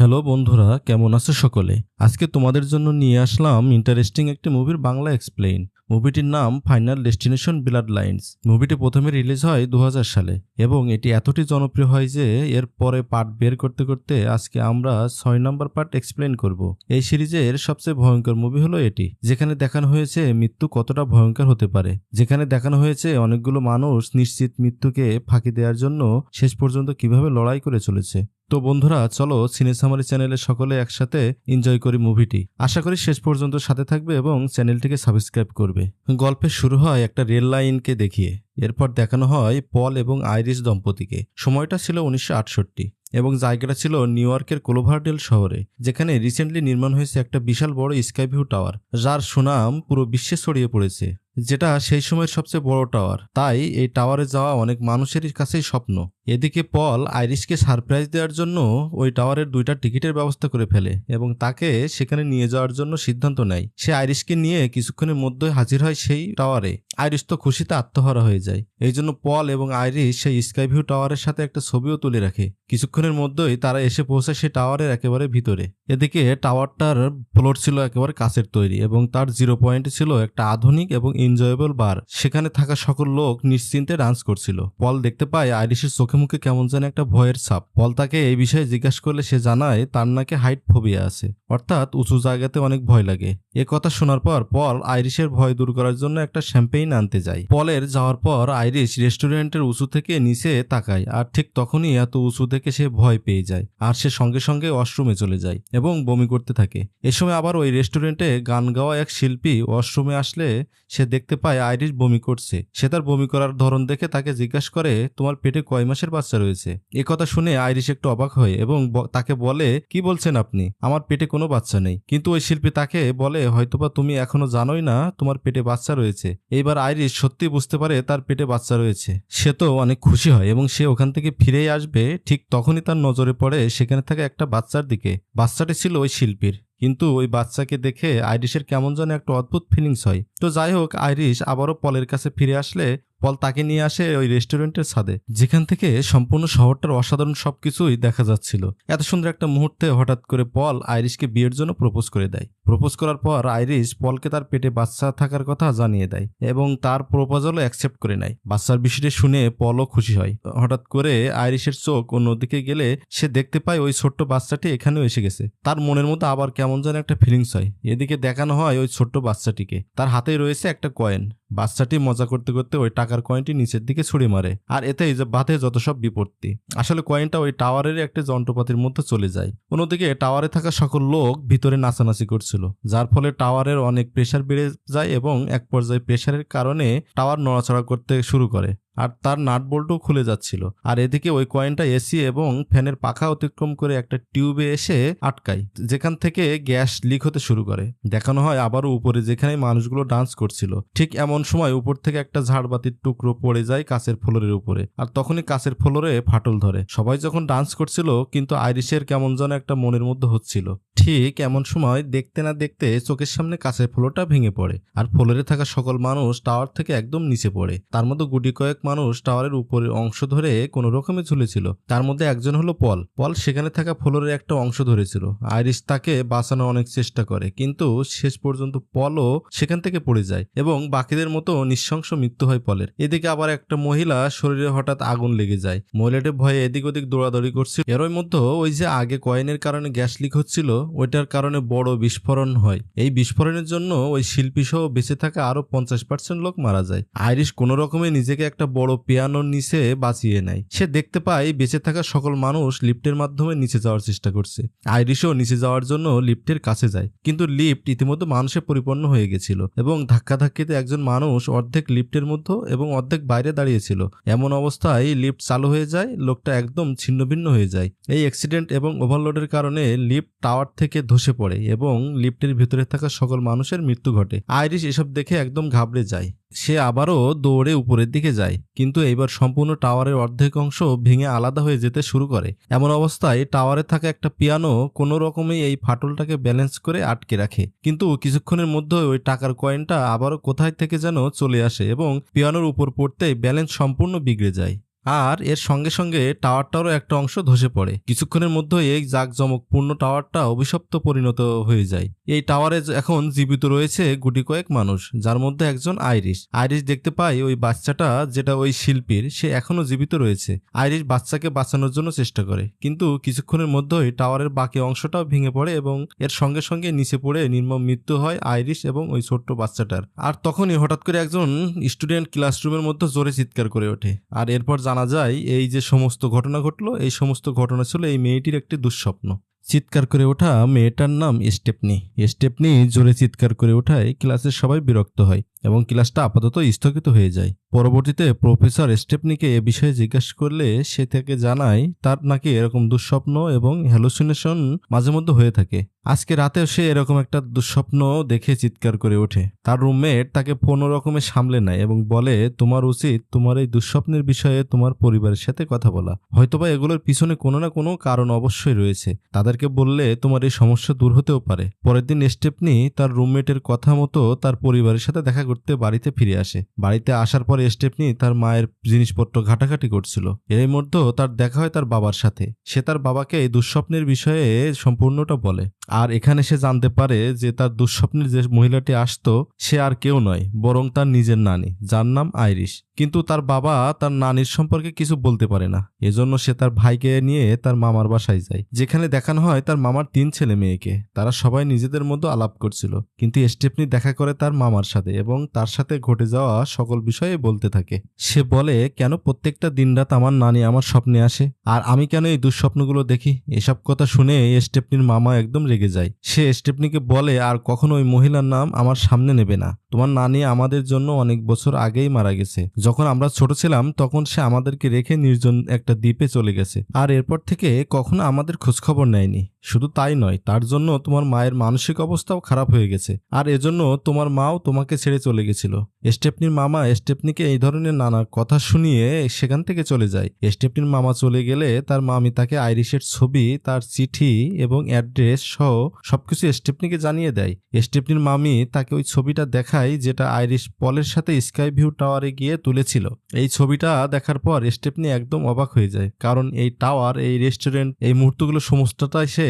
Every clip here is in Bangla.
হ্যালো বন্ধুরা, কেমন আছো সকলে? আজকে তোমাদের জন্য নিয়ে আসলাম ইন্টারেস্টিং একটি মুভির বাংলা এক্সপ্লেইন। মুভিটির নাম ফাইনাল ডেস্টিনেশন ব্লাড লাইনস। মুভিটি প্রথমে রিলিজ হয় 2000 সালে এবং এটি এতটাই জনপ্রিয় হয় যে এর পরে পার্ট বের করতে করতে আজকে আমরা 6 নম্বর পার্ট এক্সপ্লেইন করব। এই সিরিজের সবচেয়ে ভয়ঙ্কর মুভি হলো এটি, যেখানে দেখানো হয়েছে মৃত্যু কতটা ভয়ঙ্কর হতে পারে, যেখানে দেখানো হয়েছে অনেকগুলো মানুষ নিশ্চিত মৃত্যুকে ফাঁকি দেওয়ার জন্য শেষ পর্যন্ত কিভাবে লড়াই করে চলেছে। তো বন্ধুরা, চলো সিনে সামারি চ্যানেলে সকলে একসাথে এনজয় করি মুভিটি। আশা করি শেষ পর্যন্ত সাথে থাকবে এবং চ্যানেলটিকে সাবস্ক্রাইব করবে। গল্পের শুরু হয় একটা রেল লাইনকে দেখিয়ে। এরপর দেখানো হয় পল এবং আইরিশ দম্পতিকে। সময়টা ছিল 1968 এবং জায়গাটা ছিল নিউ ইয়র্কের ক্লোভারডেল শহরে, যেখানে রিসেন্টলি নির্মাণ হয়েছে একটা বিশাল বড় স্কাইভিউ টাওয়ার, যার সুনাম পুরো বিশ্বে ছড়িয়ে পড়েছে। যেটা সেই সময়ের সবচেয়ে বড় টাওয়ার, তাই এই টাওয়ারে যাওয়া অনেক মানুষেরই কাছেই স্বপ্ন। এদিকে পল আইরিশকে সারপ্রাইজ দেওয়ার জন্য ওই টাওয়ারের 2টা টিকিটের ব্যবস্থা করে ফেলে এবং তাকে সেখানে নিয়ে যাওয়ার জন্য সিদ্ধান্ত নেয়। সে আইরিশকে নিয়ে কিছুক্ষণের মধ্যে হাজির হয় সেই টাওয়ারে। আইরিশ তো খুশিতে আত্মহারা হয়ে যায়। এই জন্য পল এবং আইরিশ সেই স্কাইভিউ টাওয়ারের সাথে একটা ছবিও তুলে রাখে। কিছুক্ষণের মধ্যেই তারা এসে পৌঁছায় সেই টাওয়ারের একেবারে ভিতরে। এদিকে টাওয়ারটার ফ্লোর ছিল একেবারে কাচের তৈরি এবং তার 0 পয়েন্টে ছিল একটা আধুনিক এবং এনজয়েবল বার। সেখানে থাকা সকল লোক নিশ্চিন্তে ডান্স করছিল। পল দেখতে পায় আইরিশের চোখে মুখে কেমন যেন একটা ভয়ের ছাপ। পল তাকে এই বিষয়ে জিজ্ঞাসা করলে সে জানায় তার নাকি হাইট ফোবিয়া আছে, অর্থাৎ উঁচু জায়গাতে অনেক ভয় লাগে। এ কথা শোনার পর পল আইরিশের ভয় দূর করার জন্য একটা শ্যাম্পেইন আনতে যায়। পলের যাওয়ার পর আইরিশ রেস্টুরেন্টের উঁচু থেকে নিচে তাকায়, আর ঠিক তখনই এত উঁচু থেকে সে ভয় পেয়ে যায় আর সে সঙ্গে সঙ্গে ওয়াশরুমে চলে যায় এবং বমি করতে থাকে। এ সময় আবার ওই রেস্টুরেন্টে গান গাওয়া এক শিল্পী ওয়াশরুমে আসলে সে দেখতে পায় আইরিশ বমি করছে। সে তার বমি করার ধরন দেখে তাকে জিজ্ঞাসা করে, তোমার পেটে কয় মাসের বাচ্চা রয়েছে? এ কথা শুনে আইরিশ একটু অবাক হয় এবং তাকে বলে, কি বলছেন আপনি? আমার পেটে কোনো বাচ্চা নেই। কিন্তু ওই শিল্পী তাকে বলে, হয়তোবা তুমি এখনো জানোই না তোমার পেটে বাচ্চা রয়েছে। এইবার আইরিশ সত্যি বুঝতে পারে তার পেটে বাচ্চা রয়েছে। সে তো অনেক খুশি হয় এবং সে ওখান থেকে ফিরেই আসবে। ঠিক তখনই তার নজরে পড়ে সেখানে থাকা একটা বাচ্চার দিকে। বাচ্চাটি ছিল ওই শিল্পীর, কিন্তু ওই বাচ্চাকে দেখে আইরিশের কেমন যেন একটা অদ্ভুত ফিলিংস হয়। তো যাই হোক, আইরিশ আবারও পলের কাছে ফিরে আসলে পল তাকে নিয়ে আসে ওই রেস্টুরেন্টের ছাদে, যেখান থেকে সম্পূর্ণ শহরটার অসাধারণ সবকিছুই দেখা যাচ্ছিল। এত সুন্দর একটা মুহূর্তে হঠাৎ করে পল আইরিশকে বিয়ের জন্য প্রপোজ করে দেয়। প্রপোজ করার পর আইরিশ পলকে তার পেটে বাচ্চা থাকার কথা জানিয়ে দেয় এবং তার প্রপোজালও অ্যাকসেপ্ট করে নেয়। বাচ্চার বিষয়টি শুনে পলও খুশি হয়। হঠাৎ করে আইরিশের চোখ অন্যদিকে গেলে সে দেখতে পায় ওই ছোট্ট বাচ্চাটি এখানেও এসে গেছে। তার মনের মধ্যে আবার কেমন যেন একটা ফিলিংস হয়। এদিকে দেখানো হয় ওই ছোট্ট বাচ্চাটিকে, তার হাতেই রয়েছে একটা কয়েন। বাচ্চাটি মজা করতে করতে ওই টাকার কয়েনটি নিচের দিকে ছুড়ে মারে, আর এতেই যে বাধে যত সব বিপত্তি। আসলে কয়েনটা ওই টাওয়ারের একটা যন্ত্রপাতির মধ্যে চলে যায়। অন্যদিকে টাওয়ারে থাকা সকল লোক ভিতরে নাচানাচি করছিল, যার ফলে টাওয়ারের অনেক প্রেসার বেড়ে যায় এবং এক পর্যায়ে প্রেসারের কারণে টাওয়ার নড়াচড়া করতে শুরু করে আর তার নাট বল্টও খুলে যাচ্ছিল। আর এদিকে ওই কয়েনটা এসি এবং ফ্যানের পাখা অতিক্রম করে একটা টিউবে এসে আটকায়, যেখান থেকে গ্যাস লিক হতে শুরু করে। দেখানো হয় আবারও উপরে, যেখানে মানুষগুলো ডান্স করছিল। ঠিক এমন সময় উপর থেকে একটা ঝাড়বাতির টুকরো পড়ে যায় কাচের ফ্লোরের উপরে, আর তখনই কাচের ফ্লোরে ফাটল ধরে। সবাই যখন ডান্স করছিল, কিন্তু আইরিশের কেমন যেন একটা মনের মধ্যে হচ্ছিল। ঠিক এমন সময় দেখতে না দেখতে চোখের সামনে কাচের ফ্লোরটা ভেঙে পড়ে আর ফ্লোরে থাকা সকল মানুষ টাওয়ার থেকে একদম নিচে পড়ে। তার মধ্যে গুটি কয়েক মানুষ টাওয়ারের উপরের অংশ ধরে কোনো রকমে ঝুলেছিল। তার মধ্যে একজন হলো পল। পল সেখানে থাকা ফ্লোরের একটা অংশ ধরেছিল। আইরিশ তাকে বাঁচানোর অনেক চেষ্টা করে, কিন্তু শেষ পর্যন্ত পলও সেখান থেকে পড়ে যায় এবং বাকিদের মতো নিঃশংস মৃত্যু হয় পলের। এদিকে আবার একটা মহিলা শরীরে হঠাৎ আগুন লেগে যায়। মহিলাটি ভয়ে এদিক ওদিক দৌড়াদৌড়ি করছিল। এরই মধ্যে ওই যে আগে কয়েনের কারণে গ্যাস লিক হচ্ছিল, ওইটার কারণে বড় বিস্ফোরণ হয়। এই বিস্ফোরণের জন্য ওই শিল্পী সহ বেঁচে থাকা আরো 50% লোক মারা যায়। আইরিশ কোনো রকমে নিজেকে একটা বড় পিয়ানোর নিচে বাঁচিয়ে নেয়। সে দেখতে পায় বেঁচে থাকা সকল মানুষ লিফটের মাধ্যমে নিচে যাওয়ার চেষ্টা করছে। আইরিশও নিচে যাওয়ার জন্য লিফটের কাছে যায়, কিন্তু লিফট ইতিমধ্যে মানুষে পরিপূর্ণ হয়ে গেছিল এবং ধাক্কাধাক্কিতে একজন মানুষ অর্ধেক লিফটের মধ্যে এবং অর্ধেক বাইরে দাঁড়িয়েছিল। এমন অবস্থায় লিফট চালু হয়ে যায়, লোকটা একদম ছিন্নভিন্ন হয়ে যায়। এই অ্যাক্সিডেন্ট এবং ওভারলোডের কারণে লিফট টাওয়ার থেকে ধসে পড়ে এবং লিফটের ভিতরে থাকা সকল মানুষের মৃত্যু ঘটে। আইরিশ এসব দেখে একদম ঘাবড়ে যায়। সে আবারও দৌড়ে উপরের দিকে যায়, কিন্তু এইবার সম্পূর্ণ টাওয়ারের অর্ধেক অংশ ভেঙে আলাদা হয়ে যেতে শুরু করে। এমন অবস্থায় টাওয়ারে থাকা একটা পিয়ানো কোনো রকমে এই ফাটলটাকে ব্যালেন্স করে আটকে রাখে, কিন্তু কিছুক্ষণের মধ্যে ওই টাকার কয়েনটা আবারও কোথায় থেকে যেন চলে আসে এবং পিয়ানোর উপর পড়তেই ব্যালেন্স সম্পূর্ণ বিগড়ে যায়। আর এর সঙ্গে সঙ্গে টাওয়ারটারও একটা অংশ ধসে পড়ে। কিছুক্ষণের মধ্যে এই জাঁকজমকপূর্ণ টাওয়ারটা অভিশপ্ত পরিণত হয়ে যায়। এই টাওয়ারে এখন জীবিত রয়েছে গুটি কয়েক মানুষ, যার মধ্যে একজন আইরিশ। আইরিশ দেখতে পায় ওই বাচ্চাটা, যেটা ওই শিল্পীর, সে এখনো জীবিত রয়েছে। আইরিশ বাচ্চাকে বাঁচানোর জন্য চেষ্টা করে, কিন্তু কিছুক্ষণের মধ্যেই টাওয়ারের বাকি অংশটাও ভেঙে পড়ে এবং এর সঙ্গে সঙ্গে নিচে পড়ে নির্মম মৃত্যু হয় আইরিশ এবং ওই ছোট্ট বাচ্চাটার। আর তখনই হঠাৎ করে একজন স্টুডেন্ট ক্লাসরুমের মধ্যে জোরে চিৎকার করে ওঠে। আর এরপর জানা যায় এই যে সমস্ত ঘটনা ঘটলো, এই সমস্ত ঘটনা ছিল এই মেয়েটির একটি দুঃস্বপ্ন। চিৎকার করে ওঠা মেয়েটার নাম স্টেপনি। স্টেপনি জোরে চিৎকার করে ওঠায় ক্লাসের সবাই বিরক্ত হয় এবং ক্লাসটা আপাতত স্থগিত হয়ে যায়। পরবর্তীতে প্রফেসর স্টেপনিকে এ বিষয়ে জিজ্ঞাসা করলে সে থেকে জানায় তার নাকি এরকম দুঃস্বপ্ন এবং হ্যালুসিনেশন মাঝে মধ্যে হয়ে থাকে। আজকে রাতেও সে এরকম একটা দুঃস্বপ্ন দেখে চিৎকার করে ওঠে। তার রুমমেট তাকে কোনো রকমে সামলে নেয় এবং বলে, তোমার উচিত তোমার এই দুঃস্বপ্নের বিষয়ে তোমার পরিবারের সাথে কথা বলা। হয়তোবা এগুলোর পিছনে কোনো না কোনো কারণ অবশ্যই রয়েছে, তাদেরকে বললে তোমার এই সমস্যা দূর হতেও পারে। পরের দিন স্টেপনি তার রুমমেটের কথা মতো তার পরিবারের সাথে দেখা করতে বাড়িতে ফিরে আসে। বাড়িতে আসার পরে স্টেপনি তার মায়ের জিনিসপত্র ঘাটাঘাটি করছিল। এর মধ্যে তার দেখা হয় তার বাবার সাথে। সে তার বাবাকে এই দুঃস্বপ্নের বিষয়ে সম্পূর্ণটা বলে। আর এখানে সে জানতে পারে যে তার দুঃস্বপ্নের যে মহিলাটি আসতো সে আর কেউ নয়, বরং তার নিজের নানি, যার নাম আইরিশ। কিন্তু তার বাবা তার নানির সম্পর্কে কিছু বলতে পারে না। এজন্য সে তার ভাইকে নিয়ে তার মামার বাসায় যায়, যেখানে দেখানো হয় তার মামার 3 ছেলে মেয়েকে। তারা সবাই নিজেদের মধ্যে আলাপ করছিল, কিন্তু স্টেপনি দেখা করে তার মামার সাথে এবং তার সাথে ঘটে যাওয়া সকল বিষয়ে বলতে থাকে। সে বলে, কেন প্রত্যেকটা দিনরাত আমার নানি আমার স্বপ্নে আসে আর আমি কেন এই দুঃস্বপ্নগুলো দেখি। এসব কথা শুনে স্টেপনির মামা একদম রেগে যায়। সে স্টেপনিকে বলে, আর কখনো ওই মহিলার নাম আমার সামনে নেবে না। তোমার নানি আমাদের জন্য অনেক বছর আগেই মারা গেছে। যখন আমরা ছোট ছিলাম তখন সে আমাদেরকে রেখে নির্জন একটা দ্বীপে চলে গেছে, আর এরপর থেকে কখনো আমাদের খোঁজখবর নেয়নি। শুধু তাই নয়, তার জন্য তোমার মায়ের মানসিক অবস্থাও খারাপ হয়ে গেছে, আর এজন্য তোমার মাও তোমাকে ছেড়ে চলে গেছিল। স্টেপনির মামা স্টেপনিকে এই ধরনের নানা কথা শুনিয়ে সেখান থেকে চলে যায়। স্টেপনির মামা চলে গেলে তার মামি তাকে আইরিশের ছবি, তার চিঠি এবং অ্যাড্রেস সহ সবকিছু স্টেপনিকে জানিয়ে দেয়। স্টেপনির মামি তাকে ওই ছবিটা দেখায়, যেটা আইরিশ পলের সাথে স্কাই ভিউ টাওয়ারে গিয়ে তুলেছিল। এই ছবিটা দেখার পর স্টেপনি একদম অবাক হয়ে যায়, কারণ এই টাওয়ার, এই রেস্টুরেন্ট, এই মুহূর্তগুলো সমস্তটাই সে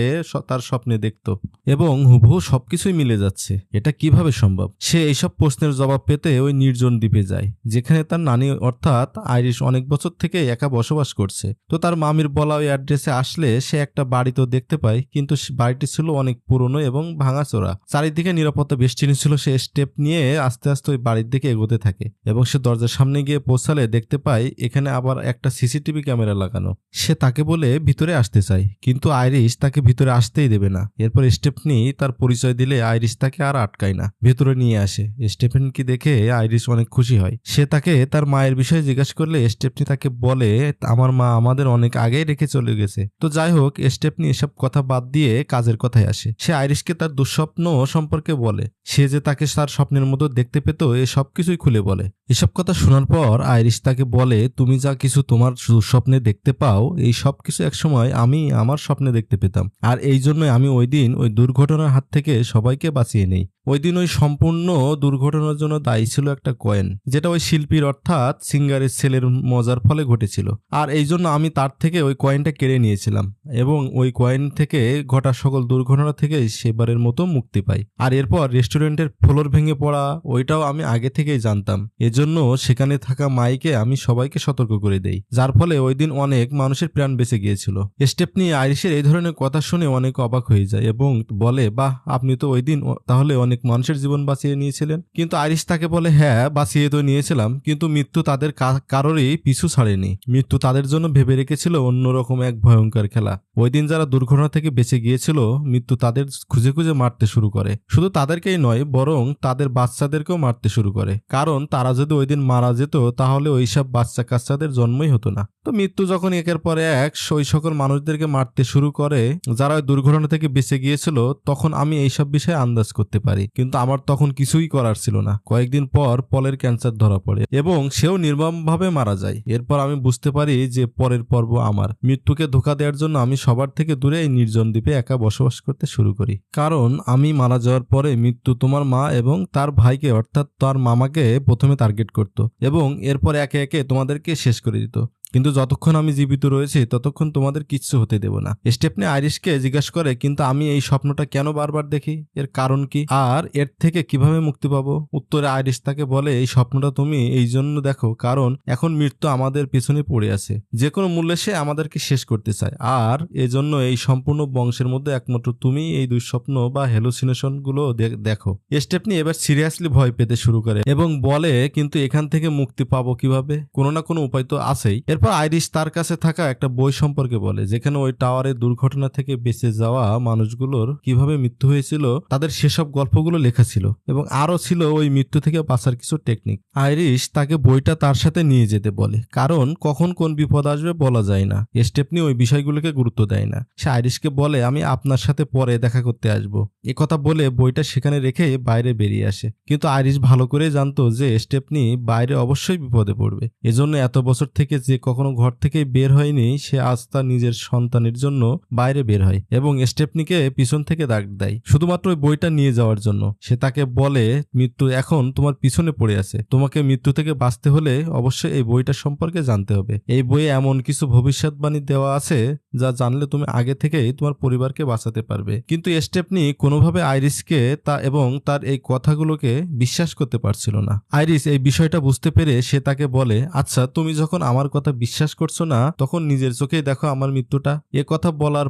তার স্বপ্নে দেখত এবং হুবহু সবকিছুই মিলে যাচ্ছে। এটা কিভাবে সম্ভব? সে এইসব প্রশ্নের জবাব পেতে ওই নির্জন দ্বীপে যায়, যেখানে তার নানি অর্থাৎ আইরিশ অনেক বছর থেকে একা বসবাস করছে। তো তার মামির বলা ওই অ্যাড্রেসে আসলে সে একটা বাড়ি তো দেখতে পায়, কিন্তু বাড়িটি ছিল অনেক পুরনো এবং ভাঙাচোরা। চারিদিকে নিরাপত্তা বেষ্টনী ছিল। সে স্টেপ নিয়ে আস্তে আস্তে ওই বাড়ির দিকে এগোতে থাকে এবং সে দরজার সামনে গিয়ে পৌঁছালে দেখতে পায় এখানে আবার একটা সিসিটিভি ক্যামেরা লাগানো। সে তাকে বলে ভিতরে আসতে চায়, কিন্তু আইরিশ তাকে ভিতরে আসতেই দেবে না। এরপর স্টেফনি তার পরিচয় দিলে আইরিশ তাকে আর আটকায় না, ভেতরে নিয়ে আসে। স্টেফেনকে দেখে আইরিশ অনেক খুশি হয়। সে তাকে তার মায়ের বিষয়ে জিজ্ঞাসা করলে স্টেফনি তাকে বলে, আমার মা আমাদের অনেক আগেই রেখে চলে গেছে। তো যাই হোক, স্টেফনি এসব কথা বাদ দিয়ে কাজের কথায় আসে। সে আইরিশকে তার দুঃস্বপ্ন সম্পর্কে বলে, সে যে তাকে তার স্বপ্নের মতো দেখতে পেত এ সবকিছুই খুলে বলে। এসব কথা শোনার পর আইরিশ তাকে বলে, তুমি যা কিছু তোমার দুঃস্বপ্নে দেখতে পাও এই সবকিছু একসময় আমি আমার স্বপ্নে দেখতে পেতাম, আর এই জন্যই আমি ওই দিন ওই দুর্ঘটনার হাত থেকে সবাইকে বাঁচিয়ে নেই। ওই দিন ওই সম্পূর্ণ দুর্ঘটনার জন্য দায়ী ছিল একটা কয়েন, যেটা ওই শিল্পীর অর্থাৎ সিঙ্গারের ছেলের মজার ফলে ঘটেছিল, আর এই জন্য আমি তার থেকে ওই কয়েনটা কেড়ে নিয়েছিলাম এবং ওই কয়েন থেকে ঘটা সকল দুর্ঘটনা থেকে সেবারের মতো মুক্তি পাই। আর এরপর রেস্টুরেন্টের ফ্লোর ভেঙে পড়া ওইটাও আমি আগে থেকেই জানতাম, এজন্য সেখানে থাকা মাইকে আমি সবাইকে সতর্ক করে দেই, যার ফলে ওই দিন অনেক মানুষের প্রাণ বেঁচে গিয়েছিল। স্টেফনি আইরিশের এই ধরনের কথা শুনে অনেক অবাক হয়ে যায় এবং বলে, বাহ, আপনি তো ওই দিন তাহলে অনেক মানুষের জীবন বাঁচিয়ে নিয়েছিলেন। কিন্তু আইরিশ তাকে বলে, হ্যাঁ, বাঁচিয়ে তো নিয়েছিলাম, কিন্তু মৃত্যু তাদের কারোরই পিছু ছাড়েনি। মৃত্যু তাদের জন্য ভেবে রেখেছিল অন্যরকম এক ভয়ঙ্কর খেলা। ওই দিন যারা দুর্ঘটনা থেকে বেঁচে গিয়েছিল মৃত্যু তাদের খুঁজে খুঁজে মারতে শুরু করে। শুধু তাদেরকেই নয়, বরং তাদের বাচ্চাদেরকেও মারতে শুরু করে, কারণ তারা যদি ওই দিন মারা যেত তাহলে ওইসব বাচ্চা কাচ্চাদের জন্মই হতো না। তো মৃত্যু যখন একের পর এক ওই সকল মানুষদেরকে মারতে শুরু করে যারা ওই দুর্ঘটনা থেকে বেঁচে গিয়েছিল, তখন আমি এইসব বিষয়ে আন্দাজ করতে পারি, কিন্তু আমার তখন কিছুই করার ছিল না। কয়েকদিন পর পলের ক্যান্সার ধরা পড়ে এবং সেও নির্মমভাবে মারা যায়। এরপর আমি বুঝতে পারি যে পরের পর্ব আমার। মৃত্যুকে ধোঁকা দেওয়ার জন্য আমি সবার থেকে দূরে এই নির্জন দ্বীপে একা বসবাস করতে শুরু করি, কারণ আমি মারা যাওয়ার পরে মৃত্যু তোমার মা এবং তার ভাইকে অর্থাৎ তার মামাকে প্রথমে টার্গেট করত এবং এরপর একে একে তোমাদেরকে শেষ করে দিত। কিন্তু যতক্ষণ আমি জীবিত রয়েছি ততক্ষণ তোমাদের কিচ্ছু হতে দেব না। স্টেফনি আইরিশকে জিজ্ঞাসা করে, কিন্তু আমি এই স্বপ্নটা কেন বারবার দেখি, এর কারণ কি, আর এর থেকে কিভাবে মুক্তি পাবো? উত্তরে আইরিশ তাকে বলে, এই স্বপ্নটা তুমি এই জন্য দেখো কারণ এখন মৃত্যু আমাদের পিছনে পড়ে আছে, যে কোনো মূল্যে সে আমাদেরকে শেষ করতে চায়, আর এজন্য এই সম্পূর্ণ বংশের মধ্যে একমাত্র তুমি এই দুঃস্বপ্ন বা হ্যালুসিনেশন গুলো দেখো। স্টেফনি এবার সিরিয়াসলি ভয় পেতে শুরু করে এবং বলে, কিন্তু এখান থেকে মুক্তি পাবো কিভাবে? কোনো না কোনো উপায় তো আছেই। এরপর আইরিশ তার কাছে থাকা একটা বই সম্পর্কে বলে, যেখানে ওই টাওয়ারের দুর্ঘটনা থেকে বেঁচে যাওয়া মানুষগুলোর কিভাবে মৃত্যু হয়েছিল তাদের সেসব গল্পগুলো লেখা ছিল, এবং আরো ছিল ওই মৃত্যু থেকে বাঁচার কিছু টেকনিক। আইরিশ তাকে বইটা তার সাথে নিয়ে যেতে বলে, কারণ কখন কোন বিপদ আসবে বলা যায় না। স্টেফনি ওই বিষয়গুলোকে গুরুত্ব দেয় না। সে আইরিশকে বলে, আমি আপনার সাথে পরে দেখা করতে আসবো। কথা বলে বইটা সেখানে রেখে বাইরে বেরিয়ে আসে। কিন্তু আইরিশ ভালো করে জানতো যে স্টেফনি বাইরে অবশ্যই বিপদে পড়বে। এজন্য এত বছর থেকে যে কখনো ঘর থেকে বের হয়নি, সে আজ তার নিজের সন্তানের জন্য বাইরে বের হয় এবং স্টেফনিকে পিছন থেকে ডাক দেয় শুধুমাত্র ওই বইটা নিয়ে যাওয়ার জন্য। সে তাকে বলে, মৃত্যু এখন তোমার পিছনে পড়ে আছে, তোমাকে মৃত্যু থেকে বাঁচতে হলে অবশ্যই এই বইটা সম্পর্কে জানতে হবে। এই বইয়ে এমন কিছু ভবিষ্যৎবাণী দেওয়া আছে যা জানলে তুমি আগে থেকেই তোমার পরিবারকে বাঁচাতে পারবে। কিন্তু স্টেফনি কোনোভাবে আইরিশকে এবং তার এই কথাগুলোকে বিশ্বাস করতে পারছিল না। আইরিশ এই বিষয়টা বুঝতে পেরে সে তাকে বলে, আচ্ছা তুমি যখন আমার কথা বিশ্বাস করছো না তখন নিজের চোখেই দেখো আমার মৃত্যুটা। কথা বলার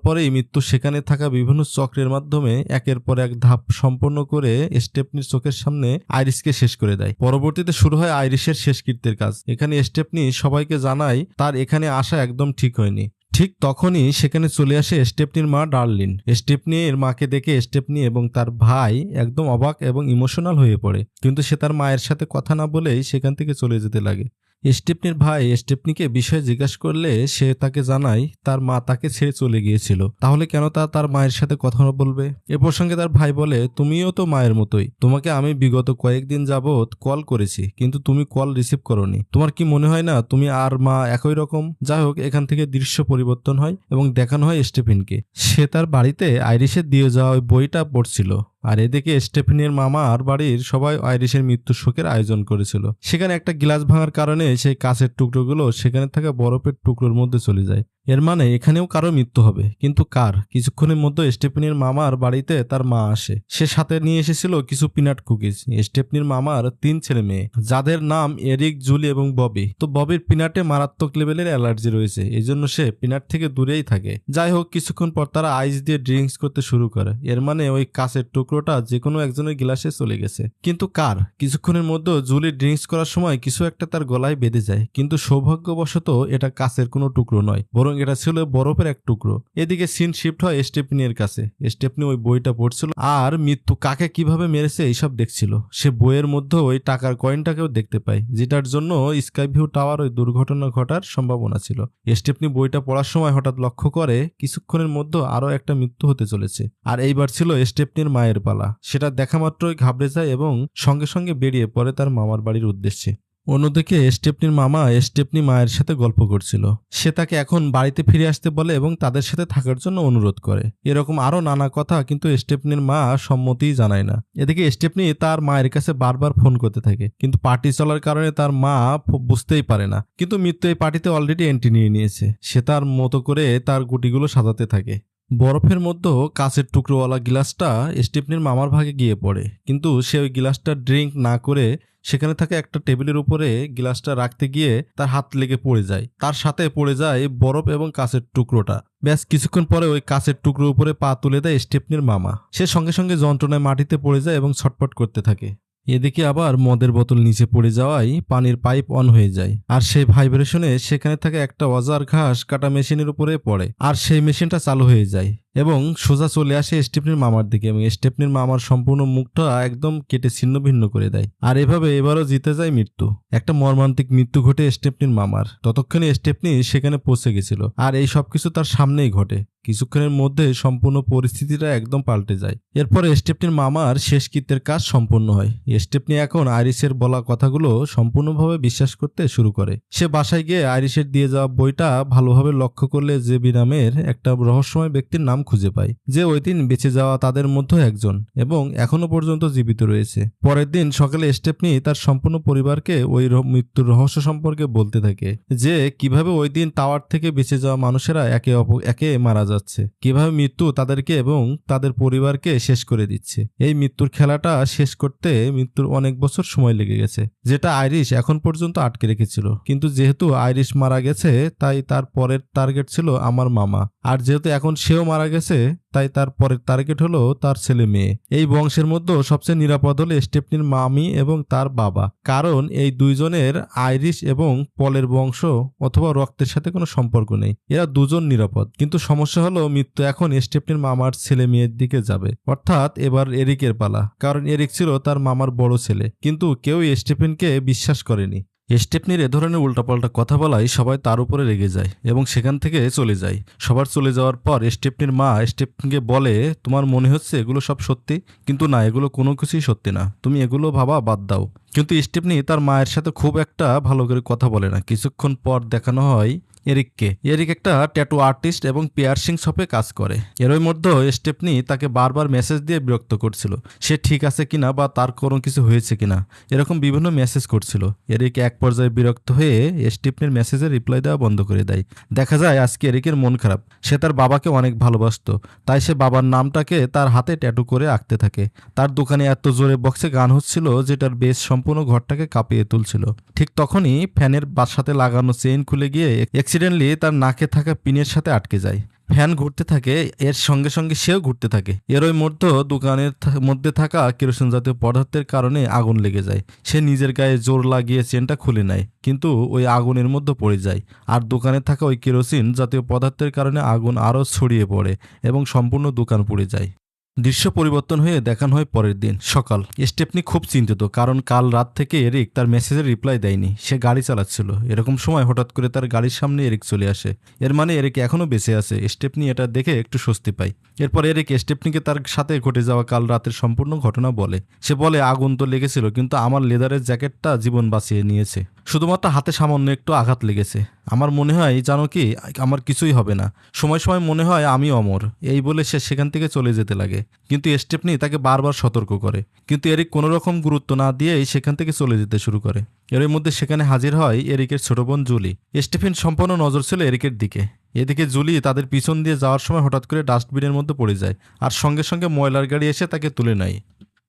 পরেই মৃত্যু সেখানে থাকা বিভিন্ন চক্রের মাধ্যমে একের পর এক ধাপ সম্পন্ন করে স্টেফনির চোখের সামনে আইরিশকে শেষ করে দেয়। পরবর্তীতে শুরু হয় আইরিশের শেষকৃত্যের কাজ। এখানে স্টেফনি সবাইকে জানায় তার এখানে আসা একদম ঠিক হয়নি। ঠিক তখনই সেখানে চলে আসে স্টেফনির মা ডার্লিন। স্টেফনি এর মাকে দেখে স্টেফনি এবং তার ভাই একদম অবাক এবং ইমোশনাল হয়ে পড়ে, কিন্তু সে তার মায়ের সাথে কথা না বলেই সেখান থেকে চলে যেতে লাগে। স্টেফনির ভাই স্টেফনিকে বিষয়ে জিজ্ঞাসা করলে সে তাকে জানায় তার মা তাকে ছেড়ে চলে গিয়েছিল, তাহলে কেন তার মায়ের সাথে কথা বলবে? এ প্রসঙ্গে তার ভাই বলে, তুমিও তো মায়ের মতোই, তোমাকে আমি বিগত কয়েকদিন যাবৎ কল করেছি কিন্তু তুমি কল রিসিভ করোনি। তোমার কি মনে হয় না তুমি আর মা একই রকম? যাই হোক, এখান থেকে দৃশ্য পরিবর্তন হয় এবং দেখানো হয় স্টেফেনকে। সে তার বাড়িতে আইরিশের দিয়ে যাওয়া ওই বইটা পড়ছিল, আর এদিকে স্টেফেনের মামার বাড়ির সবাই আইরিশের মৃত্যু শোকের আয়োজন করেছিল। সেখানে একটা গ্লাস ভাঙার কারণে সেই কাঁচের টুকরোগুলো সেখানে থাকা বরফের টুকরোর মধ্যে চলে যায়। এর মানে এখানেও কারো মৃত্যু হবে, কিন্তু কার? কিছুক্ষণের মধ্যে স্টেফেনির মামার বাড়িতে তার মা আসে। সে সাথে নিয়ে এসেছিল কিছু পিনাট কুকিজ। স্টেফেনির মামার 3 ছেলে মেয়ে, যাদের নাম এরিক, জুলি এবং ববি। তো ববির পিনাটে মারাত্মক লেভেলের অ্যালার্জি রয়েছে, এই জন্য সে পিনাট থেকে দূরেই থাকে। যাই হোক, কিছুক্ষণ পর তারা আইস দিয়ে ড্রিঙ্কস করতে শুরু করে। এর মানে ওই কাঁচের টুকরোটা যে কোনো একজনের গ্লাসে চলে গেছে, কিন্তু কার? কিছুক্ষণের মধ্যে জুলি ড্রিঙ্কস করার সময় কিছু একটা তার গলায় বেঁধে যায়, কিন্তু সৌভাগ্যবশত এটা কাঁচের কোনো টুকরো নয়, বরং এটা ছিল বরফের এক টুকরো। এদিকে সিন শিফট হয় স্টেফনির কাছে। স্টেফনি ওই বইটা পড়ছিল আর মৃত্যু কাকে কিভাবে মেরেছে এইসব দেখছিল। সে বইয়ের মধ্যে ওই টাকার কয়েনটাকেও দেখতে পায়, যেটার জন্য স্কাই ভিউ টাওয়ার ওই দুর্ঘটনা ঘটার সম্ভাবনা ছিল। স্টেফনি বইটা পড়ার সময় হঠাৎ লক্ষ্য করে কিছুক্ষণের মধ্যে আরো একটা মৃত্যু হতে চলেছে, আর এইবার ছিল স্টেফনির মায়ের পালা। সেটা দেখা মাত্রই ঘাবড়ে যায় এবং সঙ্গে সঙ্গে বেরিয়ে পড়ে তার মামার বাড়ির উদ্দেশ্যে। অন্যদিকে স্টেফনির মামা স্টেফনি মায়ের সাথে গল্প করছিল। সে তাকে এখন বাড়িতে ফিরে আসতে বলে এবং তাদের সাথে থাকার জন্য অনুরোধ করে। এরকম আরো নানা কথা, কিন্তু স্টেফনির মা সম্মতিই জানায় না। এদিকে স্টেফনি তার মায়ের কাছে বারবার ফোন করতে থাকে, কিন্তু পার্টি চলার কারণে তার মা বুঝতেই পারে না। কিন্তু মৃত্যু এই পার্টিতে অলরেডি এন্ট্রি নিয়ে নিয়েছে। সে তার মতো করে তার গুটিগুলো সাজাতে থাকে। বরফের মধ্যে কাঁচের টুকরোওয়ালা গ্লাসটা স্টেফনির মামার ভাগে গিয়ে পড়ে, কিন্তু সে ওই গ্লাসটা ড্রিঙ্ক না করে সেখানে থাকা একটা টেবিলের উপরে গ্লাসটা রাখতে গিয়ে তার হাত লেগে পড়ে যায়। তার সাথে পড়ে যায় বরফ এবং কাঁচের টুকরোটা। ব্যাস কিছুক্ষণ পরে ওই কাঁচের টুকরোর উপরে পা তুলে দেয় স্টেফনির মামা। সে সঙ্গে সঙ্গে যন্ত্রণায় মাটিতে পড়ে যায় এবং ছটফট করতে থাকে। এদিকে আবার মদের বোতল নিচে পড়ে যাওয়ায় পানির পাইপ অন হয়ে যায়, আর সেই ভাইব্রেশনে সেখানে থাকা একটা অজার ঘাস কাটা মেশিনের উপরে পড়ে, আর সেই মেশিনটা চালু হয়ে যায় এবং সোজা চলে আসে স্টেফনির মামার দিকে, এবং স্টেফনির মামার সম্পূর্ণ মুখটা একদম কেটে ছিন্ন ভিন্ন করে দেয়। আর এভাবে এবারও জিতে যায় মৃত্যু। একটা মর্মান্তিক মৃত্যু ঘটে স্টেফনির মামার। ততক্ষণে স্টেফনি সেখানে পৌঁছে গেছিল, আর এই সবকিছু তার সামনেই ঘটে। কিছুক্ষণের মধ্যে সম্পূর্ণ পরিস্থিতিটা একদম পাল্টে যায়। এরপরে স্টেফনির মামার শেষকৃত্যের কাজ সম্পূর্ণ হয়। স্টেফনি এখন আইরিশের বলা কথাগুলো সম্পূর্ণভাবে বিশ্বাস করতে শুরু করে। সে বাসায় গিয়ে আইরিশের দিয়ে যাওয়া বইটা ভালোভাবে লক্ষ্য করলে জেবি নামের একটা রহস্যময় ব্যক্তির নাম খুঁজে পায়, যে ওই দিন বেঁচে যাওয়া তাদের মধ্যে একজন এবং এখনো পর্যন্ত জীবিত রয়েছে। পরের দিন সকালে স্টেফনি তার সম্পূর্ণ পরিবারকে ওই মৃত্যুর রহস্য সম্পর্কে বলতে থাকে, যে কিভাবে ওই দিন টাওয়ার থেকে বেঁচে যাওয়া মানুষেরা একে মারা যাচ্ছে, কিভাবে মৃত্যু তাদেরকে এবং তাদের পরিবারকে শেষ করে দিচ্ছে। এই মৃত্যুর খেলাটা শেষ করতে মৃত্যুর অনেক বছর সময় লেগে গেছে, যেটা আইরিশ এখন পর্যন্ত আটকে রেখেছিল। কিন্তু যেহেতু আইরিশ মারা গেছে, তাই তার পরের টার্গেট ছিল আমার মামা, আর যেহেতু এখন সেও মারা গেছে, তাই তার পরের টার্গেট হলো তার ছেলে মেয়ে। এই বংশের মধ্যে সবচেয়ে নিরাপদ হলো স্টেফনির মামি এবং তার বাবা, কারণ এই দুইজনের আইরিশ এবং পলের বংশ অথবা রক্তের সাথে কোনো সম্পর্ক নেই, এরা দুজন নিরাপদ। কিন্তু সমস্যা হলো মৃত্যু এখন স্টেফনির মামার ছেলে মেয়ের দিকে যাবে, অর্থাৎ এবার এরিকের পালা, কারণ এরিক ছিল তার মামার বড় ছেলে। কিন্তু কেউই স্টেফেনকে বিশ্বাস করেনি। স্টেফনির এ ধরনের উল্টাপাল্টা কথা বলাই সবাই তার উপরে রেগে যায় এবং সেখান থেকে চলে যায়। সবার চলে যাওয়ার পর স্টেফনির মা স্টেফনিকে বলে, তোমার মনে হচ্ছে এগুলো সব সত্যি, কিন্তু না, এগুলো কোনো কিছুই সত্যি না, তুমি এগুলো ভাবা বাদ দাও। কিন্তু স্টেফনি তার মায়ের সাথে খুব একটা ভালো করে কথা বলে না। কিছুক্ষণ পর দেখানো হয় এরিককে। এরিক একটা ট্যাটু আর্টিস্ট এবং পিয়ার্সিং শপে কাজ করে। এরই মধ্যে স্টেফনি তাকে বারবার মেসেজ দিয়ে বিরক্ত করছিল, সে ঠিক আছে কিনা বা তার কোনো কিছু হয়েছে কিনা, এরকম বিভিন্ন মেসেজ করছিল। এরিক এক পর্যায়ে বিরক্ত হয়ে স্টেফনির মেসেজে রিপ্লাই দেওয়া বন্ধ করে দেয়। দেখা যায় আজকে এরিকের মন খারাপ, সে তার বাবাকে অনেক ভালোবাসতো, তাই সে বাবার নামটাকে তার হাতে ট্যাটু করে আঁকতে থাকে। তার দোকানে এত জোরে বক্সে গান হচ্ছিল যেটার বেস সম্পূর্ণ ঘরটাকে কাঁপিয়ে তুলছিল। ঠিক তখনই ফ্যানের সাথে লাগানো চেইন খুলে গিয়ে অ্যাক্সিডেন্টলি তার নাকে থাকা পিনের সাথে আটকে যায়। ফ্যান ঘুরতে থাকে, এর সঙ্গে সঙ্গে সেও ঘুরতে থাকে। এরই মধ্যে দোকানের মধ্যে থাকা কেরোসিন জাতীয় পদার্থের কারণে আগুন লেগে যায়। সে নিজের গায়ে জোর লাগিয়ে চেনটা খুলে নেয়, কিন্তু ওই আগুনের মধ্যে পড়ে যায়, আর দোকানে থাকা ওই কেরোসিন জাতীয় পদার্থের কারণে আগুন আরও ছড়িয়ে পড়ে এবং সম্পূর্ণ দোকান পুড়ে যায়। দৃশ্য পরিবর্তন হয়ে দেখানো হয় পরের দিন সকাল। স্টেফনি খুব চিন্তিত, কারণ কাল রাত থেকে এরিক তার মেসেজের রিপ্লাই দেয়নি। সে গাড়ি চালাচ্ছিল, এরকম সময় হঠাৎ করে তার গাড়ির সামনে এরিক চলে আসে। এর মানে এরিক এখনো বেঁচে আছে। স্টেফনি এটা দেখে একটু স্বস্তি পায়। এরপর এরিক স্টেফনিকে তার সাথে ঘটে যাওয়া কাল রাতের সম্পূর্ণ ঘটনা বলে। সে বলে, আগুন তো লেগেছিল, কিন্তু আমার লেদারের জ্যাকেটটা জীবন বাঁচিয়ে নিয়েছে, শুধুমাত্র হাতে সামান্য একটু আঘাত লেগেছে। আমার মনে হয় জানো কি, আমার কিছুই হবে না, সময় সময় মনে হয় আমি অমর। এই বলে সে সেখান থেকে চলে যেতে লাগে, কিন্তু স্টেফনি তাকে বারবার সতর্ক করে। কিন্তু এরিক কোনো রকম গুরুত্ব না দিয়েই সেখান থেকে চলে যেতে শুরু করে। এর মধ্যে সেখানে হাজির হয় এরিকের ছোট বোন জুলি। স্টেফেন সম্পূর্ণ নজর ছিল এরিকের দিকে। এদিকে জুলি তাদের পিছন দিয়ে যাওয়ার সময় হঠাৎ করে ডাস্টবিনের মধ্যে পড়ে যায়, আর সঙ্গে সঙ্গে ময়লার গাড়ি এসে তাকে তুলে নেয়।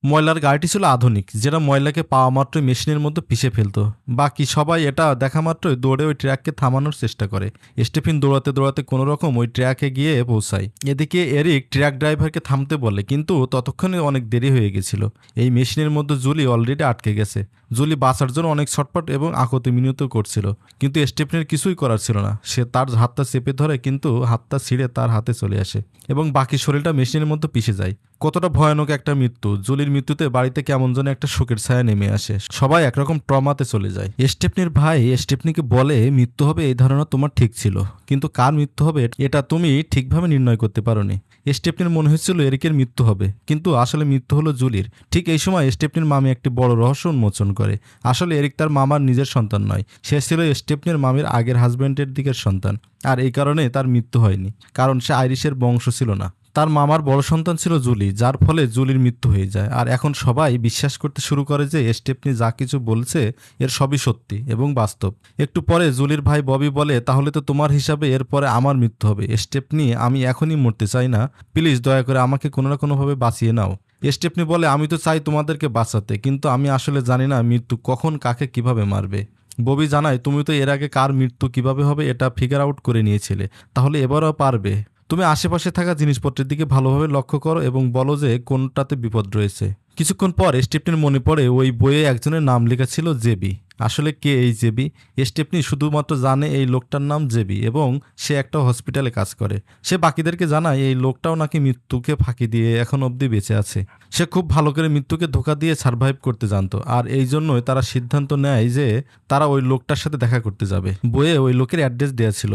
ময়লার গাড়িটি ছিল আধুনিক, যেটা ময়লাকে পাওয়া মাত্রই মেশিনের মধ্যে পিষে ফেলতো। বাকি সবাই এটা দেখা মাত্রই দৌড়ে ওই ট্র্যাককে থামানোর চেষ্টা করে। স্টেফেন দৌড়াতে দৌড়াতে কোনো রকম ওই ট্র্যাকে গিয়ে পৌঁছায়। এদিকে এরিক ট্র্যাক ড্রাইভারকে থামতে বলে, কিন্তু ততক্ষণে অনেক দেরি হয়ে গেছিল। এই মেশিনের মধ্যে জুলি অলরেডি আটকে গেছে। জুলি বাঁচার জন্য অনেক ছটপট এবং আকুতি মিনতি করছিল, কিন্তু স্টেফেনের কিছুই করার ছিল না। সে তার হাতটা চেপে ধরে, কিন্তু হাতটা ছিঁড়ে তার হাতে চলে আসে এবং বাকি শরীরটা মেশিনের মধ্যে পিষে যায়। কতটা ভয়ানক একটা মৃত্যু! জুলির মৃত্যুতে বাড়িতে কেমন যেন একটা শোকের ছায়া নেমে আসে, সবাই একরকম ট্রমাতে চলে যায়। স্টেফনির ভাই স্টেফনিকে বলে, মৃত্যু হবে এই ধারণা তোমার ঠিক ছিল, কিন্তু কার মৃত্যু হবে এটা তুমি ঠিকভাবে নির্ণয় করতে পারোনি। স্টেফনির মনে হচ্ছিল এরিকের মৃত্যু হবে, কিন্তু আসলে মৃত্যু হলো জুলির। ঠিক এই সময় স্টেফনির মামি একটি বড় রহস্য উন্মোচন করে। আসলে এরিক তার মামার নিজের সন্তান নয়, সে ছিল স্টেফনির মামির আগের হাজব্যান্ডের দিকের সন্তান। আর এই কারণে তার মৃত্যু হয়নি, কারণ সে আইরিশের বংশ ছিল না। তার মামার বড় সন্তান ছিল জুলি, যার ফলে জুলির মৃত্যু হয়ে যায়। আর এখন সবাই বিশ্বাস করতে শুরু করে যে স্টেফনি যা কিছু বলছে এর সবই সত্যি এবং বাস্তব। একটু পরে জুলির ভাই ববি বলে, তাহলে তো তোমার হিসাবে এরপরে আমার মৃত্যু হবে। স্টেফনি, আমি এখনই মরতে চাই না, প্লিজ দয়া করে আমাকে কোনো না কোনোভাবে বাঁচিয়ে নাও। স্টেফনি বলে, আমি তো চাই তোমাদেরকে বাঁচাতে, কিন্তু আমি আসলে জানি না মৃত্যু কখন কাকে কিভাবে মারবে। ববি জানায়, তুমি তো এর আগে কার মৃত্যু কিভাবে হবে এটা ফিগার আউট করে নিয়েছিলে, তাহলে এবারও পারবে। তুমি আশেপাশে থাকা জিনিসপত্রের দিকে ভালোভাবে লক্ষ্য করো এবং বলো যে কোনটাতে বিপদ রয়েছে। কিছুক্ষণ পর স্টেফনির মনে পড়ে ওই বইয়ে একজনের নাম লেখা ছিল জেবি। আসলে কে এই জেবি? স্টেফনি শুধুমাত্র জানে এই লোকটার নাম জেবি এবং সে একটা হসপিটালে কাজ করে। সে বাকিদেরকে জানায় এই লোকটাও নাকি মৃত্যুকে ফাঁকি দিয়ে এখন অবধি বেঁচে আছে। সে খুব ভালো করে মৃত্যুকে ধোঁকা দিয়ে সার্ভাইভ করতে জানতো, আর এই জন্যই তারা সিদ্ধান্ত নেয় যে তারা ওই লোকটার সাথে দেখা করতে যাবে। বইয়ে ওই লোকের অ্যাড্রেস দেওয়া ছিল।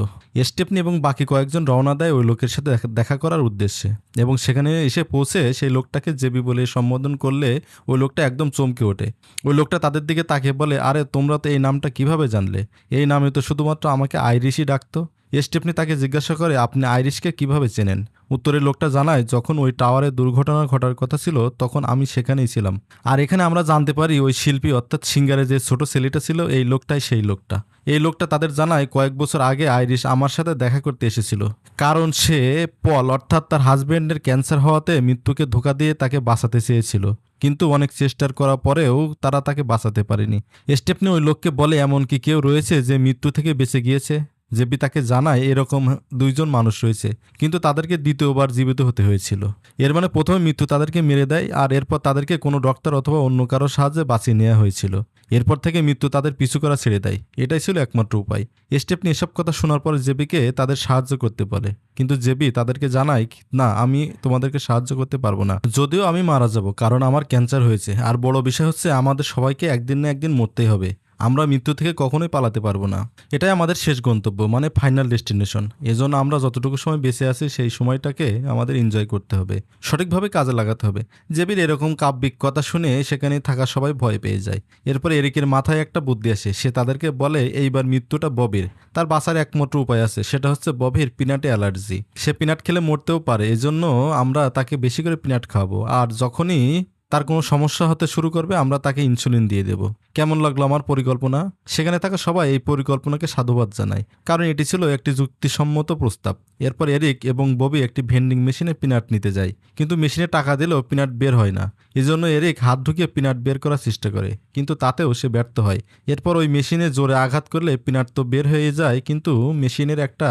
স্টেফনি এবং বাকি কয়েকজন রওনা দেয় ওই লোকের সাথে দেখা করার উদ্দেশ্যে, এবং সেখানে এসে পৌঁছে সেই লোকটাকে জেবি বলে সম্বোধন করলে ওই লোকটা একদম চমকে ওঠে। ওই লোকটা তাদের দিকে তাকিয়ে বলে, আরে তোমরা তো এই নামটা কিভাবে জানলে? এই নামে তো শুধুমাত্র আমাকে আইরিশই ডাকতো। স্টেফনি তাকে জিজ্ঞাসা করে, আপনি আইরিশকে কিভাবে চেনেন? উত্তরে লোকটা জানায়, যখন ওই টাওয়ারে দুর্ঘটনা ঘটার কথা ছিল তখন আমি সেখানেই ছিলাম। আর এখানে আমরা জানতে পারি ওই শিল্পী অর্থাৎ সিঙ্গারে যে ছোট ছেলেটা ছিল এই লোকটাই সেই লোকটা। এই লোকটা তাদের জানায় কয়েক বছর আগে আইরিশ আমার সাথে দেখা করতে এসেছিল, কারণ সে পল অর্থাৎ তার হাজবেন্ডের ক্যান্সার হওয়াতে মৃত্যুকে ধোঁকা দিয়ে তাকে বাঁচাতে চেয়েছিল, কিন্তু অনেক চেষ্টার করার পরেও তারা তাকে বাঁচাতে পারেনি। স্টেফনি ওই লোককে বলে, এমনকি কেউ রয়েছে যে মৃত্যু থেকে বেঁচে গিয়েছে? জেপি তাকে জানায় এরকম 2জন মানুষ রয়েছে, কিন্তু তাদেরকে দ্বিতীয়বার জীবিত হতে হয়েছিল। এর মানে প্রথমে মৃত্যু তাদেরকে মেরে দেয় আর এরপর তাদেরকে কোনো ডক্টর অথবা অন্য কারো সাহায্যে বাঁচিয়ে নেওয়া হয়েছিল। এরপর থেকে মৃত্যু তাদের পিছু করা ছেড়ে দেয়, এটাই ছিল একমাত্র উপায়। স্টেফনি এসব কথা শোনার পর জেবিকে তাদের সাহায্য করতে বলে, কিন্তু জেবি তাদেরকে জানায়, না, আমি তোমাদেরকে সাহায্য করতে পারবো না, যদিও আমি মারা যাব, কারণ আমার ক্যান্সার হয়েছে। আর বড় বিষয় হচ্ছে আমাদের সবাইকে একদিন না একদিন মরতেই হবে, আমরা মৃত্যু থেকে কখনোই পালাতে পারবো না। এটাই আমাদের শেষ গন্তব্য, মানে ফাইনাল ডেস্টিনেশন। এজন্য আমরা যতটুকু সময় বেঁচে আছি সেই সময়টাকে আমাদের এনজয় করতে হবে, সঠিকভাবে কাজে লাগাতে হবে। জেবির এরকম কাব্যিক কথা শুনে সেখানে থাকা সবাই ভয় পেয়ে যায়। এরপর এরিকের মাথায় একটা বুদ্ধি আসে, সে তাদেরকে বলে এইবার মৃত্যুটা ববির, তার বাঁচার একমাত্র উপায় আছে, সেটা হচ্ছে ববির পিনাটে অ্যালার্জি। সে পিনাট খেলে মরতেও পারে, এজন্য আমরা তাকে বেশি করে পিনাট খাওয়াবো, আর যখনই তার কোনো সমস্যা হতে শুরু করবে আমরা তাকে ইনসুলিন দিয়ে দেব। কেমন লাগলো আমার পরিকল্পনা? সেখানে থাকা সবাই এই পরিকল্পনাকে সাধুবাদ জানায়, কারণ এটি ছিল একটি যুক্তিসম্মত প্রস্তাব। এরপর এরিক এবং ববি একটি ভেন্ডিং মেশিনে পিনাট নিতে যায়, কিন্তু মেশিনে টাকা দিলেও পিনাট বের হয় না। এজন্য এরিক হাত ঢুকিয়ে পিনাট বের করার চেষ্টা করে, কিন্তু তাতেও সে ব্যর্থ হয়। এরপর ওই মেশিনে জোরে আঘাত করলে পিনাট তো বের হয়ে যায়, কিন্তু মেশিনের একটা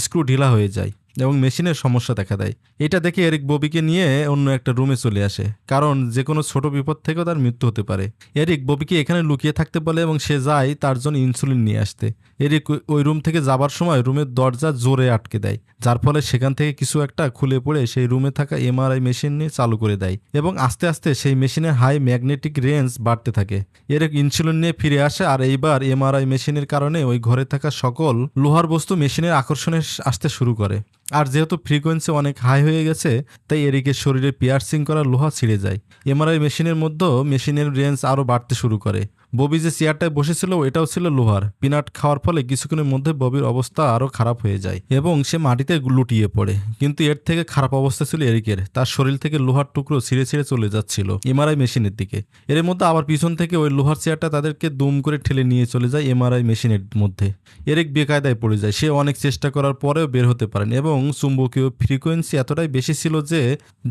স্ক্রু ঢিলা হয়ে যায় এবং মেশিনের সমস্যা দেখা দেয়। এটা দেখে এরিক ববিকে নিয়ে অন্য একটা রুমে চলে আসে, কারণ যে কোনো ছোট বিপদ থেকেও তার মৃত্যু হতে পারে। এরিক ববিকে এখানে লুকিয়ে থাকতে বলে এবং সে যায় তার জন্য ইনসুলিন নিয়ে আসতে। এরিক ওই রুম থেকে যাবার সময় রুমের দরজা জোরে আটকে দেয়, যার ফলে সেখান থেকে কিছু একটা খুলে পড়ে সেই রুমে থাকা এমআরআই মেশিন নিয়ে চালু করে দেয় এবং আস্তে আস্তে সেই মেশিনের হাই ম্যাগনেটিক রেঞ্জ বাড়তে থাকে। এরিক ইনসুলিন নিয়ে ফিরে আসে, আর এইবার এমআরআই মেশিনের কারণে ওই ঘরে থাকা সকল লোহার বস্তু মেশিনের আকর্ষণে আসতে শুরু করে। আর যেহেতু ফ্রিকোয়েন্সি অনেক হাই হয়ে গেছে, তাই এরিকের শরীরে পিয়ার্সিং করা লোহা ছিঁড়ে যায়। এমআরআই মেশিনের মধ্যেও মেশিনের রেঞ্জ আরও বাড়তে শুরু করে। ববি যে চেয়ারটায় বসেছিল এটাও ছিল লোহার। পিনাট খাওয়ার ফলে কিছুক্ষণের মধ্যে ববির অবস্থা আরও খারাপ হয়ে যায় এবং সে মাটিতে লুটিয়ে পড়ে। কিন্তু এর থেকে খারাপ অবস্থা ছিল এরিকের, তার শরীর থেকে লোহার টুকরো ছিঁড়ে ছিঁড়ে চলে যাচ্ছিল এমআরআই মেশিনের দিকে। এর মধ্যে আবার পিছন থেকে ওই লোহার চেয়ারটা তাদেরকে দুম করে ঠেলে নিয়ে চলে যায় এমআরআই মেশিনের মধ্যে। এরিক বেকায়দায় পড়ে যায়, সে অনেক চেষ্টা করার পরেও বের হতে পারেন এবং চুম্বকীয় ফ্রিকোয়েন্সি এতটাই বেশি ছিল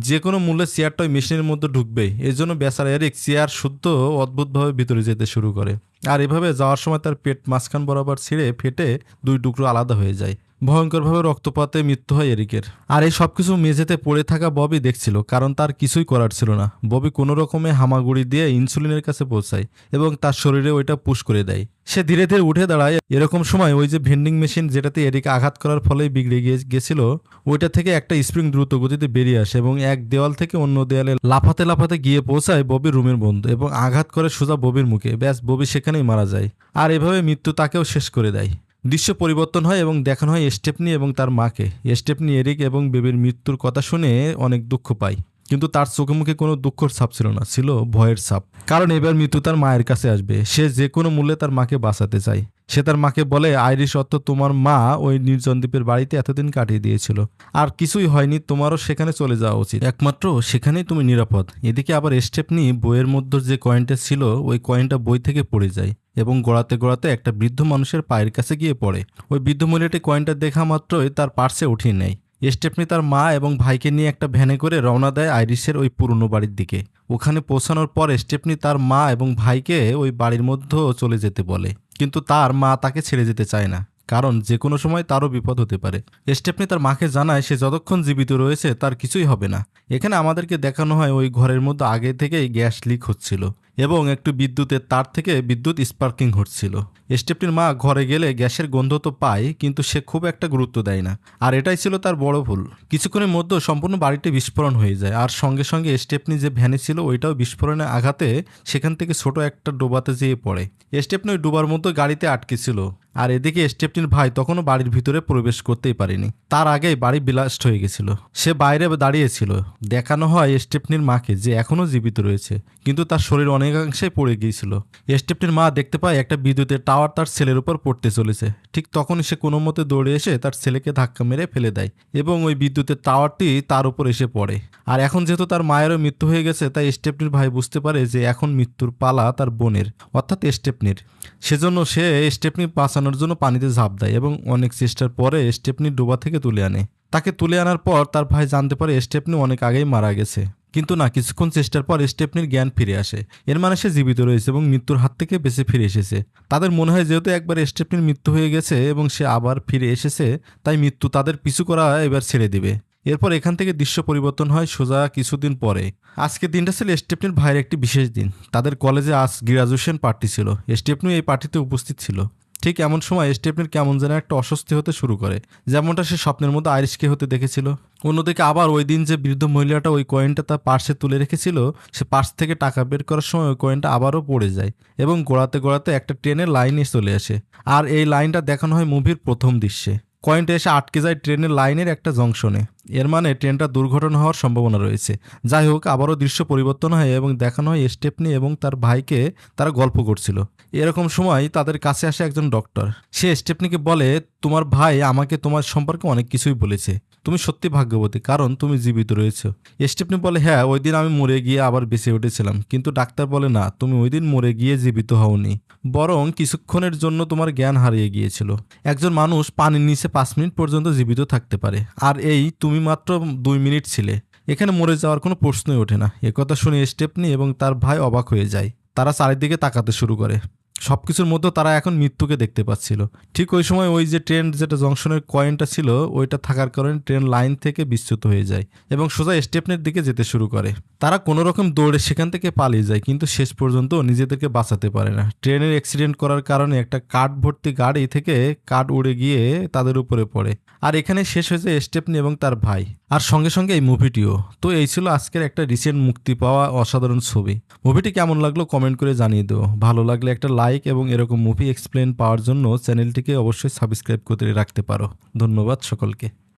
যে কোনো মূল্যে চেয়ারটা ওই মেশিনের মধ্যে ঢুকবেই। এই জন্য বেচারা এরিক চেয়ার শুদ্ধ অদ্ভুতভাবে ভিতরে যেতে শুরু করে, আর এভাবে যাওয়ার সময় তার পেট মাঝখান বরাবর ছিঁড়ে ফেটে 2 টুকরো আলাদা হয়ে যায়। ভয়ঙ্করভাবে রক্তপাতে মৃত্যু হয় এরিকের। আর এই সবকিছু মেঝেতে পড়ে থাকা ববি দেখছিল, কারণ তার কিছুই করার ছিল না। ববি কোনো রকমে হামাগুড়ি দিয়ে ইনসুলিনের কাছে পৌঁছায় এবং তার শরীরে ওইটা পুশ করে দেয়। সে ধীরে ধীরে উঠে দাঁড়ায়। এরকম সময় ওই যে ভেন্ডিং মেশিন যেটাতে এরিক আঘাত করার ফলেই বিগড়ে গেছিল, ওইটা থেকে একটা স্প্রিং দ্রুত গতিতে বেরিয়ে আসে এবং এক দেওয়াল থেকে অন্য দেওয়ালে লাফাতে লাফাতে গিয়ে পৌঁছায় ববির রুমের বন্ধু এবং আঘাত করে সোজা ববির মুখে। ব্যাস, ববি সেখানেই মারা যায়। আর এভাবে মৃত্যু তাকেও শেষ করে দেয়। দৃশ্য পরিবর্তন হয় এবং দেখানো হয় স্টেফনি এবং তার মাকে। স্টেফনি এরিক এবং বেবির মৃত্যুর কথা শুনে অনেক দুঃখ পায়, কিন্তু তার চোখে মুখে কোনো দুঃখর ছাপ ছিল না, ছিল ভয়ের ছাপ। কারণ এবার মৃত্যু তার মায়ের কাছে আসবে। সে যে কোনো মূল্যে তার মাকে বাঁচাতে চায়। সে তার মাকে বলে, আইরিশ অর্থ তোমার মা ওই নির্জন দ্বীপের বাড়িতে এতদিন কাটিয়ে দিয়েছিল, আর কিছুই হয়নি, তোমারও সেখানে চলে যাওয়া উচিত, একমাত্র সেখানেই তুমি নিরাপদ। এদিকে আবার স্টেফনি বইয়ের মধ্যে যে কয়েনটা ছিল ওই কয়েনটা বই থেকে পড়ে যায় এবং গড়াতে গড়াতে একটা বৃদ্ধ মানুষের পায়ের কাছে গিয়ে পড়ে। ওই বৃদ্ধ মহিলাটি কয়েনটা দেখা মাত্রই তার পার্সে উঠিয়ে নেয়। স্টেফনি তার মা এবং ভাইকে নিয়ে একটা ভ্যানে করে রওনা দেয় আইরিশের ওই পুরনো বাড়ির দিকে। ওখানে পৌঁছানোর পর স্টেফনি তার মা এবং ভাইকে ওই বাড়ির মধ্যেও চলে যেতে বলে, কিন্তু তার মা তাকে ছেড়ে যেতে চায় না, কারণ যে কোনো সময় তারও বিপদ হতে পারে। স্টেফনি তার মাকে জানায় সে যতক্ষণ জীবিত রয়েছে তার কিছুই হবে না। এখানে আমাদেরকে দেখানো হয় ওই ঘরের মধ্যে আগে থেকেই গ্যাস লিক হচ্ছিল এবং একটু বিদ্যুতের তার থেকে বিদ্যুৎ স্পার্কিং হচ্ছিল। স্টেফনির মা ঘরে গেলে গ্যাসের গন্ধ তো পায়, কিন্তু সে খুব একটা গুরুত্ব দেয় না, আর এটাই ছিল তার বড় ভুল। কিছুক্ষণের মধ্যে সম্পূর্ণ বাড়িতে বিস্ফোরণ হয়ে যায়, আর সঙ্গে সঙ্গে স্টেফনি যে ভ্যানে ছিল ওইটাও বিস্ফোরণের আঘাতে সেখান থেকে ছোট একটা ডোবাতে যেয়ে পড়ে। স্টেফনি ওই ডোবার মধ্যে গাড়িতে আটকে ছিল, আর এদিকে স্টেপনির ভাই তখনও বাড়ির ভিতরে প্রবেশ করতেই পারেনি, তার আগেই বাড়ি ব্লাস্ট হয়ে গেছিল। সে বাইরে দাঁড়িয়েছিল, দেখানো হয় স্টেপনির মাকে যে এখনও জীবিত রয়েছে, কিন্তু তার শরীর অনেকাংশেই পড়ে গিয়েছিল। স্টেপনির মা দেখতে পায় একটা বিদ্যুতের টাওয়ার তার ছেলের উপর পড়তে চলেছে। ঠিক তখনই সে কোনো মতে দৌড়ে এসে তার ছেলেকে ধাক্কা মেরে ফেলে দেয় এবং ওই বিদ্যুতের টাওয়ারটি তার উপর এসে পড়ে। আর এখন যেহেতু তার মায়েরও মৃত্যু হয়ে গেছে, তাই স্টেপনির ভাই বুঝতে পারে যে এখন মৃত্যুর পালা তার বোনের, অর্থাৎ স্টেপনির। সেজন্য সে স্টেপনি বাঁচানোর জন্য পানিতে ঝাঁপ দেয় এবং অনেক চেষ্টার পরে স্টেপনি ডোবা থেকে তুলে আনে। তাকে তুলে আনার পর তার ভাই জানতে পারে স্টেপনি অনেক আগেই মারা গেছে। কিন্তু না, কিছুক্ষণ চেষ্টার পর স্টেপনির জ্ঞান ফিরে আসে। এর মানে সে জীবিত রয়েছে এবং মৃত্যুর হাত থেকে বেঁচে ফিরে এসেছে। তাদের মনে হয় যেহেতু একবার স্টেপনির মৃত্যু হয়ে গেছে এবং সে আবার ফিরে এসেছে, তাই মৃত্যু তাদের পিছু করা এবার ছেড়ে দিবে। এরপর এখান থেকে দৃশ্য পরিবর্তন হয় সোজা কিছুদিন পরে। আজকের দিনটা ছিল স্টেপনির ভাইয়ের একটি বিশেষ দিন। তাদের কলেজে আজ গ্রাজুয়েশন পার্টি ছিল। স্টেপনি এই পার্টিতে উপস্থিত ছিল। ঠিক এমন সময় স্টেপনির কেমন যেন একটা অস্বস্তি হতে শুরু করে, যেমনটা সে স্বপ্নের মধ্যে আইরিশকে হতে দেখেছিল। অন্যদিকে আবার ওই দিন যে বৃদ্ধ মহিলাটা ওই কয়েনটা তার পার্সে তুলে রেখেছিল, সে পার্স থেকে টাকা বের করার সময় ওই কয়েনটা আবারও পড়ে যায় এবং গোড়াতে গোড়াতে একটা ট্রেনের লাইনে চলে আসে। আর এই লাইনটা দেখানো হয় মুভির প্রথম দৃশ্যে। কয়েনটা এসে আটকে যায় ট্রেনের লাইনের একটা জংশনে। এর মানে ট্রেনটা দুর্ঘটনা হওয়ার সম্ভাবনা রয়েছে। যাই হোক, আবারও দৃশ্য পরিবর্তন হয় এবং দেখানো হয় স্টেপনি এবং তার ভাইকে তারা গল্প করছিল। এরকম সময় তাদের কাছে আসে একজন ডক্টর। সে স্টেপনিকে বলে, তোমার ভাই আমাকে তোমার সম্পর্কে অনেক কিছুই বলেছে। তুমি সত্যি ভাগ্যবতী, কারণ তুমি জীবিত রয়েছো। স্টেপনি বলে, হ্যাঁ, ওই দিন আমি মরে গিয়ে আবার বেঁচে উঠেছিলাম। কিন্তু ডাক্তার বলে, না, তুমি ওই দিন মরে গিয়ে জীবিত হওনি, বরং কিছুক্ষণের জন্য তোমার জ্ঞান হারিয়ে গিয়েছিল। একজন মানুষ পানির নিচে 5 মিনিট পর্যন্ত জীবিত থাকতে পারে, আর এই তুমি মাত্র 2 মিনিট ছিলে। এখানে মরে যাওয়ার কোনো প্রশ্নই ওঠে না। একথা শুনে স্টেপনি এবং তার ভাই অবাক হয়ে যায়। তারা চারিদিকে তাকাতে শুরু করে। সবকিছুর মধ্যে তারা এখন মৃত্যুকে দেখতে পাচ্ছিল। ঠিক ওই সময় ওই যে ট্রেন যেটা জংশনের কয়েনটা ছিল, ওইটা থাকার কারণে ট্রেন লাইন থেকে বিচ্যুত হয়ে যায় এবং সোজা স্টেপনের দিকে যেতে শুরু করে। তারা কোনো রকম দৌড়ে সেখান থেকে পালিয়ে যায়, কিন্তু শেষ পর্যন্ত নিজেদেরকে বাঁচাতে পারে না। ট্রেনের অ্যাক্সিডেন্ট করার কারণে একটা কাঠ ভর্তি গাড়ি থেকে কাঠ উড়ে গিয়ে তাদের উপরে পড়ে। আর এখানে শেষ হয়েছে স্টেপনি এবং তার ভাই, আর সঙ্গে সঙ্গে এই মুভিটিও। তো এই ছিল আজকের একটা রিসেন্ট মুক্তি পাওয়া অসাধারণ ছবি। মুভিটি কেমন লাগলো কমেন্ট করে জানিয়ে দিও। ভালো লাগলে একটা লাইক এবং এরকম মুভি এক্সপ্লেন পাওয়ার জন্য চ্যানেলটিকে অবশ্যই সাবস্ক্রাইব করে রাখতে পারো। ধন্যবাদ সকলকে।